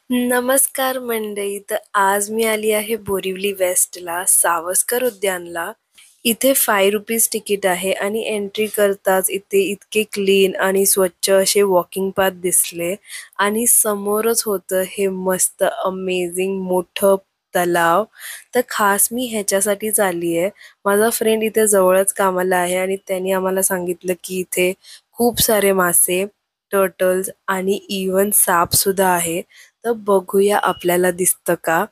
नमस्कार मंडळी. तर आज मी आली आहे बोरिवली वेस्टला सावस्कर उद्यानला. इथे ₹5 तिकीट आहे आणि एंट्री करताच इथे इतके क्लीन आणि स्वच्छ असे वॉकिंग पाथ दिसले आणि समोरच होतं हे मस्त अमेझिंग मोठं तलाव. तर खास मी ह्याच्यासाठीच आली आहे. माझा फ्रेंड इथे जवळच कामाला आहे आणि त्यांनी आम्हाला सांगितलं की इथे खूप सारे मासे, टर्टल्स आणि इवन सापसुद्धा आहे. तर बघूया आपल्याला दिसतं का?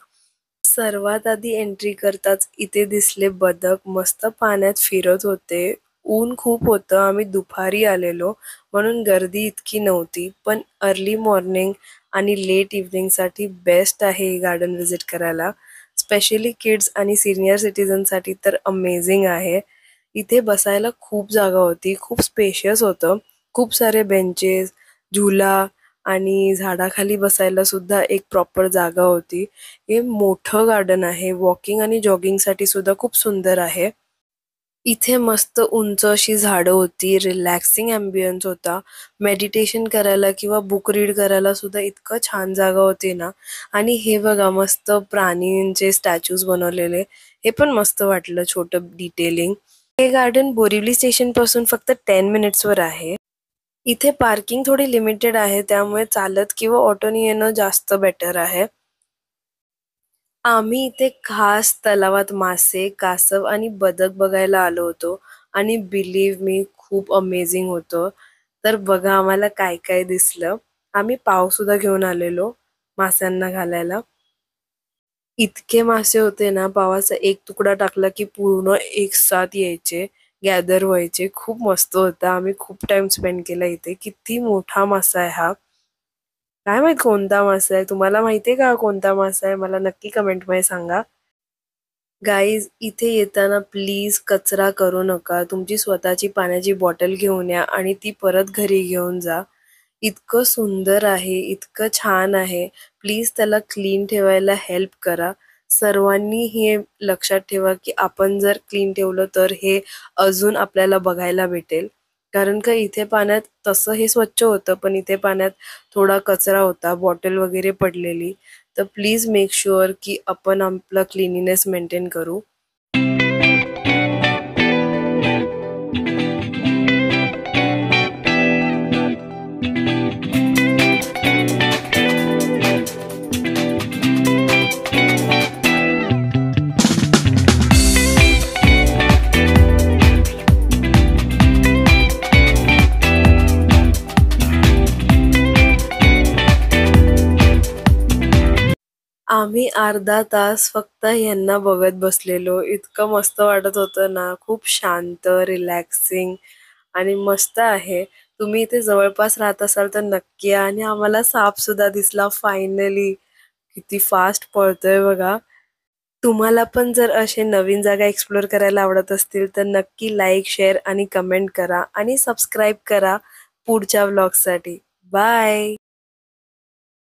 सर्वात आधी एंट्री करताच इथे दिसले बदक मस्त पाण्यात फिरत होते. ऊन खूप होतं, आम्ही दुपारी आलेलो म्हणून गर्दी इतकी नव्हती. पण अर्ली मॉर्निंग आणि लेट इव्हनिंगसाठी बेस्ट आहे ही गार्डन व्हिजिट करायला. स्पेशली किड्स आणि सिनियर सिटिझनसाठी तर अमेझिंग आहे. इथे बसायला खूप जागा होती, खूप स्पेशियस होतं. खूप सारे बेंचेस, झुला आणि झाडाखाली बसायला सुद्धा एक प्रॉपर जागा होती. हे मोठं गार्डन आहे. वॉकिंग आणि जॉगिंगसाठी सुद्धा खूप सुंदर आहे. इथे मस्त उंच अशी झाडं होती, रिलॅक्सिंग अँबियन्स होता. मेडिटेशन करायला किंवा बुक रीड करायला सुद्धा इतकं छान जागा होती ना. आणि हे बघा मस्त प्राणींचे स्टॅच्यूज बनवलेले. हे पण मस्त वाटलं छोटं डिटेलिंग. हे गार्डन बोरिवली स्टेशनपासून फक्त 10 मिनिट्सवर आहे. इथे पार्किंग थोडी लिमिटेड आहे, त्यामुळे चालत किंवा ऑटोने येणं जास्त बेटर आहे. आम्ही इथे खास तलावात मासे, कासव आणि बदक बघायला आलो होतो आणि बिलीव्ह मी खूप अमेझिंग होतं. तर बघा आम्हाला काय काय दिसलं. आम्ही पावसुद्धा घेऊन आलेलो माशांना घालायला. इतके मासे होते ना, पावाचा एक तुकडा टाकला की पूर्ण एक साथ यायचे, गॅदर व्हायचे. खूप मस्त होतं. आम्ही खूप टाइम स्पेंड केला इथे. किती मोठा मासा आहे हा. काय माहित कोणता मासा आहे? तुम्हाला माहिती आहे का हा कोणता मासा आहे? मला नक्की कमेंटमध्ये सांगा. गाईज इथे येताना प्लीज कचरा करू नका. तुमची स्वतःची पाण्याची बॉटल घेऊन या आणि ती परत घरी घेऊन जा. इतकं सुंदर आहे, इतकं छान आहे. प्लीज त्याला क्लीन ठेवायला हेल्प करा. सर्वांनी हे लक्षात ठेवा, की आपण जर क्लीन ठेवलं तर हे अजून आपल्याला बघायला भेटेल. कारण का इथे पाण्यात तसं हे स्वच्छ होतं, पण इथे पाण्यात थोडा कचरा होता, बॉटल वगैरे पडलेली. तर प्लीज मेक शुअर की आपण आपलं क्लिनिनेस मेंटेन करू. आम्ही अर्धा तास फक्त ह्यांना बघत बसलेलो. इतकं मस्त वाटत होतं ना, खूप शांत, रिलॅक्सिंग आणि मस्त आहे. तुम्ही इथे जवळपास राहत असाल तर नक्की या. आणि आम्हाला सापसुद्धा दिसला फायनली. किती फास्ट पळतोय बघा. तुम्हाला पण जर असे नवीन जागा एक्सप्लोर करायला आवडत असतील तर नक्की लाईक, शेअर आणि कमेंट करा आणि सबस्क्राईब करा पुढच्या व्लॉगसाठी. बाय.